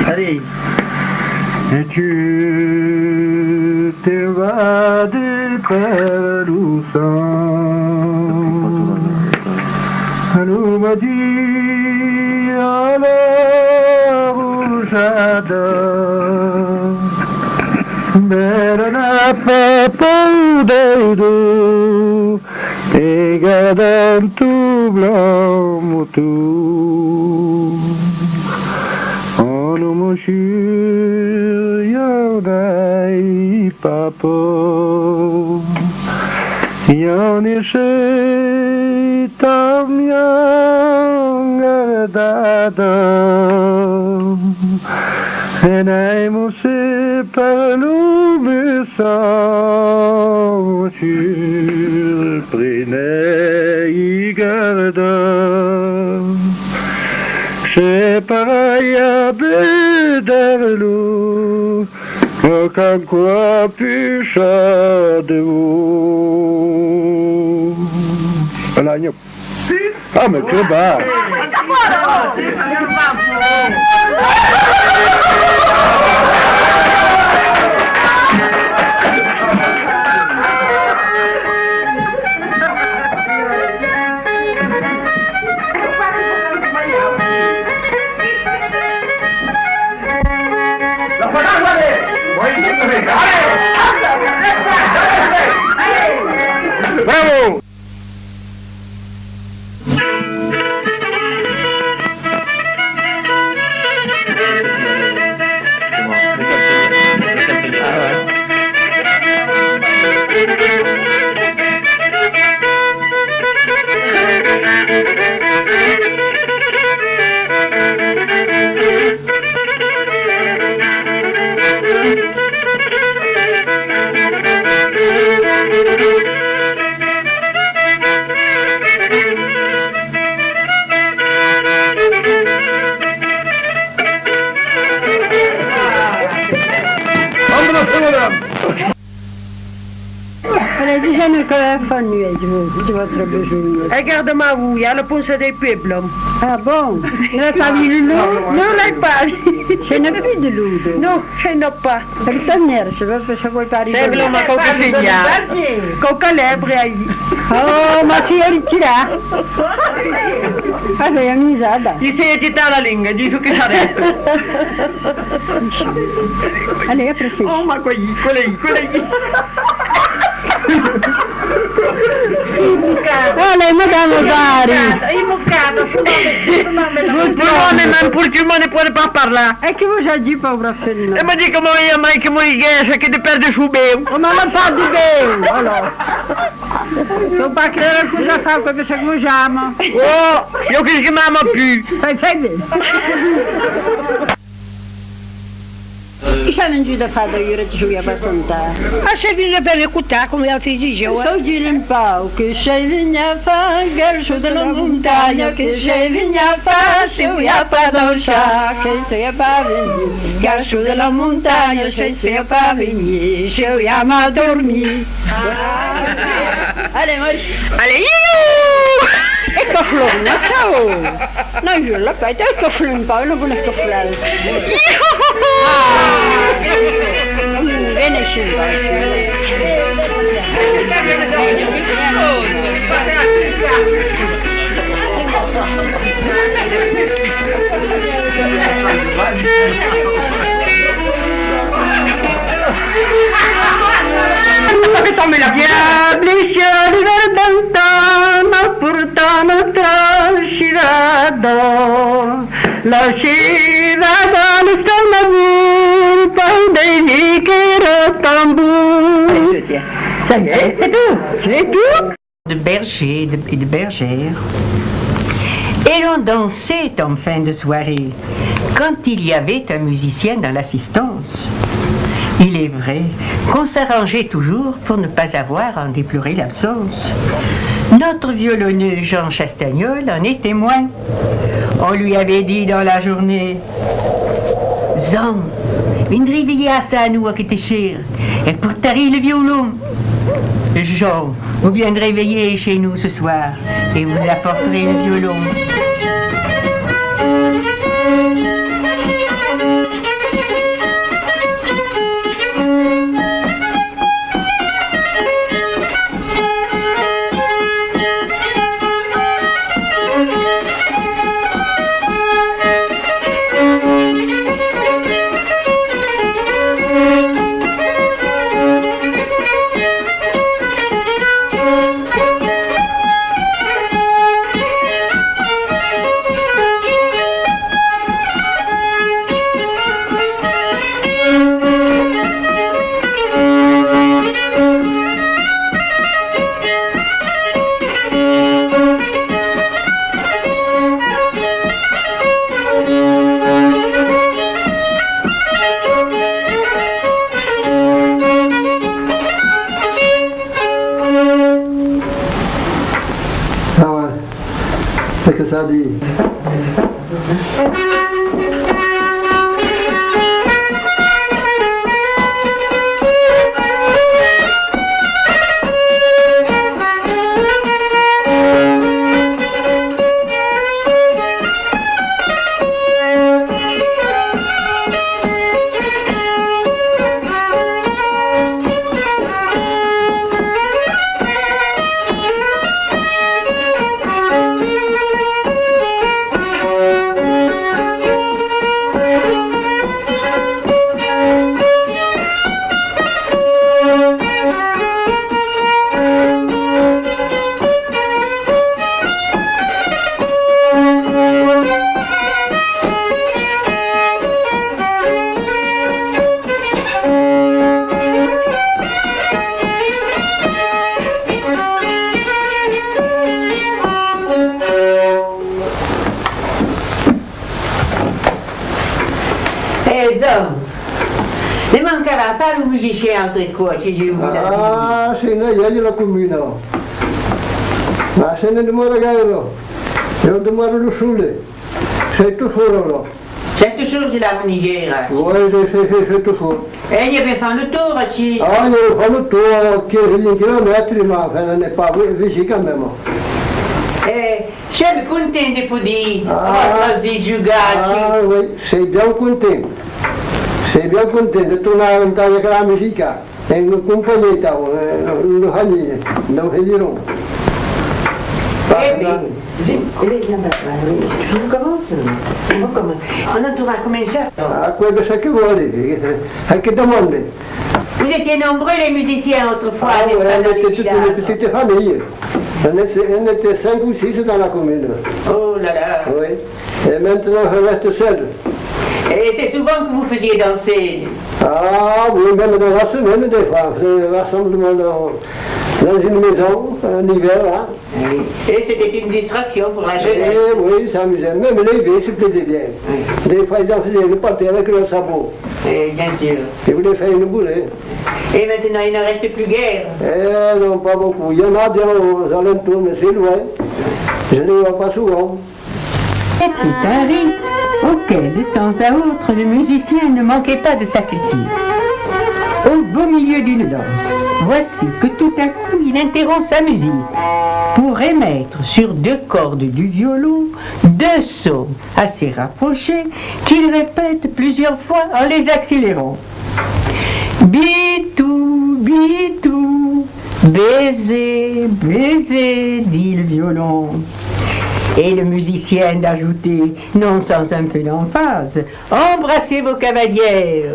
Allez. Et tu t'évades par l'océan. Alors m'a dit à la rougeade, mais n'a pas peur d'eau, et garde tout blanc moutou. On nous mouchure, y'en a papa, y'en est chez tam y'en gardada, et n'aime aussi par l'oubissant, surprenez y garda. C'est pareil à Bédarlou, qu'en quoi pucha de vous. Voilà, gnop. Ah, mais que bas! Bravo! Déjà ne téléphone de votre besoin. Regarde-moi où, il y a le pouce des peuples. Ah bon? Vous n'avez pas vu le loup? Non, je n'ai pas. Je n'ai plus de loup. Non, je n'ai pas. Elle s'énerve, je veux que ça ne soit pas arriver. C'est vraiment coca figlia. Coca lèvre aí. Oh, ma fille est là. Ah, c'est amusada. Ti sei agitata la lingua, dico che sarete. Allez, après c'est. Oh, ma quelli. Allez, madame Gari. Imbucata, non pur tu ne puoi pas parler. E che vous a dit, pauvre fellina? E mi dico, ma io mai che mi chiesa che ti perde su beu. On n'en a pas de beu, alors. Faut pas créer un coup de femme comme ça que vous jamais. Oh, io che si mamma più. Fai bene. C'è giù da fare io ci voglio passare. Ah, sei venuta per écouter come altri dicevo. So dire un po' che sei venuta a fare, verso della montagna, che sei venuta a fare, se vuoi a fare danza, che sei a fare venire, verso della montagna, se sei a fare venire, se vuoi a dormire. Allez, moi. Allez, E coflone, ciao! No, io la fai, e coflone un po', non vuole coflare. Bene, scimpa. Tommela Diablisce di verdantana, portano trascirado, la scirada le stanno vulpa, dei nichero tambour. Ça y est, c'est tout, c'est tout. De bergers et de bergères. Et l'on dansait en fin de soirée, quand il y avait un musicien dans l'assistance. Il est vrai qu'on s'arrangeait toujours pour ne pas avoir à en déplorer l'absence. Notre violonneux Jean Chastagnol en est témoin. On lui avait dit dans la journée: Jean, viens réveiller à ça à nous à Kittéchir et pour tarir le violon. Jean, vous viendrez réveiller chez nous ce soir et vous apporterez le violon. ça dit. Ne mancherà pas le musicien entre quoi, si je vous l'ai Ah, se no, io glielo combino. Ma se ne demora gairo. Io demoro lo sole. Sei tu solo. C'est toujours de la manière. Oui, c'est tout solo. Et il avait fait le tour aussi. Ah, io fanno tu a chilometri, ma non è pas vicino quand même. Je suis content de vous dire. Ah, oui, sei bien content. Sei bien content de tornare in Italia con la musica. E una compagnia, una famiglia, non si dirò. Je recommence. On a trouvé comme ça. Ah, quello sa che vuole, che domande. Vous étiez nombreux les musiciens autrefois. Ah, n'est-ce ouais, pas, on dans le était toute village. une petite famille. On était 5 ou 6 dans la commune. Oh là là. Oui. Et maintenant, je reste seul. Et c'est souvent que vous faisiez danser. Ah, oui, même dans la semaine, des fois. C'est rassemblement dans une maison, en hiver, là. Et c'était une distraction pour la jeunesse. Et oui, ça s'amusait. Même les vieux se plaisaient bien. Des fois, ils en faisaient, ils partaient avec leurs sabots. Et bien sûr. Ils voulaient faire une boulée. Et maintenant, il ne reste plus guère. Eh non, pas beaucoup. Il y en a des aux alentours, mais c'est loin. Je ne les vois pas souvent. C'était un rite auquel, de temps à autre, le musicien ne manquait pas de sacrifier. Au beau milieu d'une danse, voici que tout à coup il interrompt sa musique pour émettre sur 2 cordes du violon 2 sons assez rapprochés qu'il répète plusieurs fois en les accélérant. Bitou, bitou, baiser, baiser, dit le violon. Et le musicien d'ajouter, non sans un peu d'emphase, embrassez vos cavalières.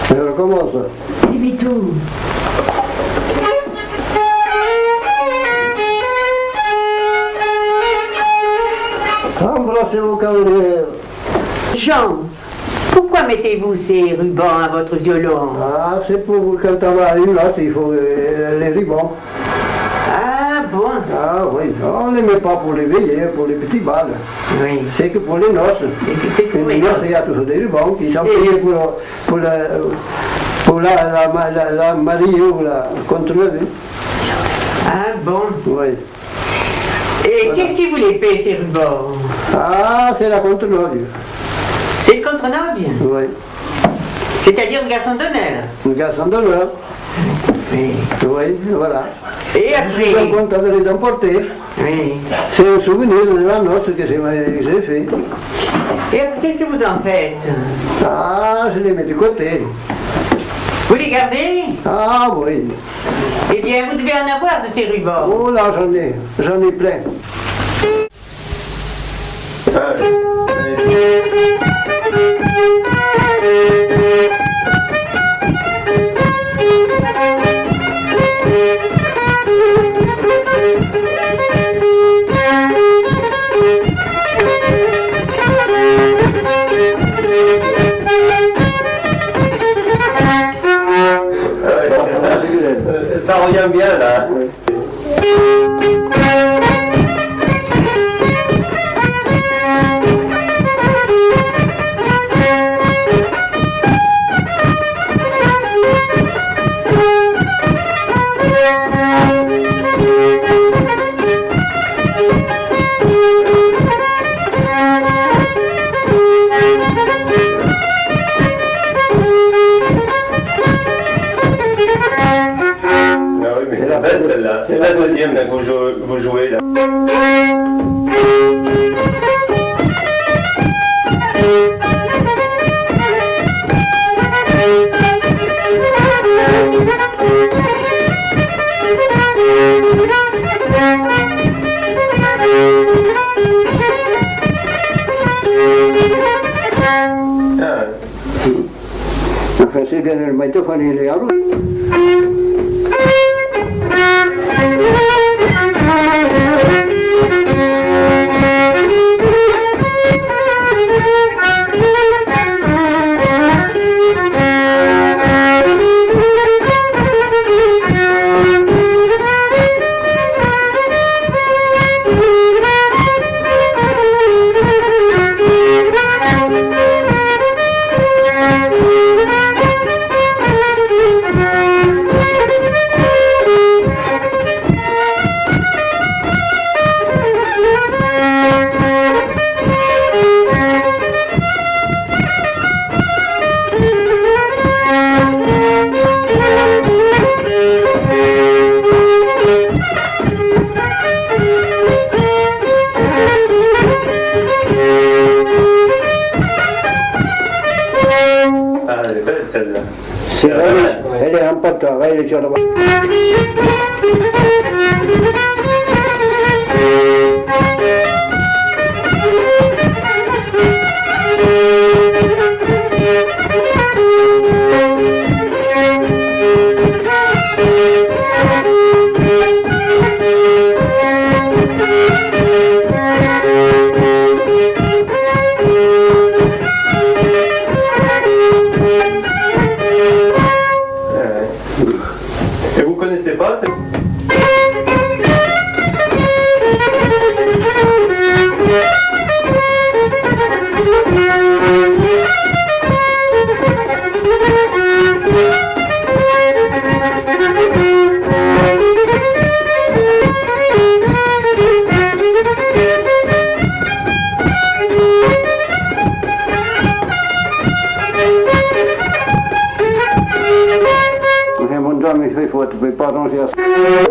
Je recommence. Bitou. Embrassez vos cavalières. Jean, pourquoi mettez-vous ces rubans à votre violon? Ah, c'est pour quand on va à une note, il faut les rubans. Ah bon? Ah oui, on ne les met pas pour les veillées, pour les petits balles. Oui. C'est que pour les noces. C'est pour Les les noces, noces. il y a toujours des rubans qui sont payés pour la mariée ou la contrôlée. Ah bon? Oui. Et Voilà. qu'est-ce qui vous les paie, ces rubans? Ah, c'est la contrôlée. C'est le contre-noble? Oui. C'est-à-dire le garçon d'honneur? Un garçon d'honneur. Oui. Oui. Oui, voilà. Et Je après, suis content de les emporter. oui. C'est un souvenir de la noce que j'ai fait. Et après, qu'est-ce que vous en faites? Ah, je les mets de côté. Vous les gardez? Ah oui. Eh bien, vous devez en avoir de ces rubans. Oh là, j'en ai plein. Ça revient bien là. Celle-là, c'est la deuxième là, que vous jouez là. Enfin, c'est bien le magnétophone, il est à l'eau. Celle-là. C'est vrai, elle est importante, elle est sur la Et vous connaissez pas Mon Dieu, mais il faut pas ranger à ça.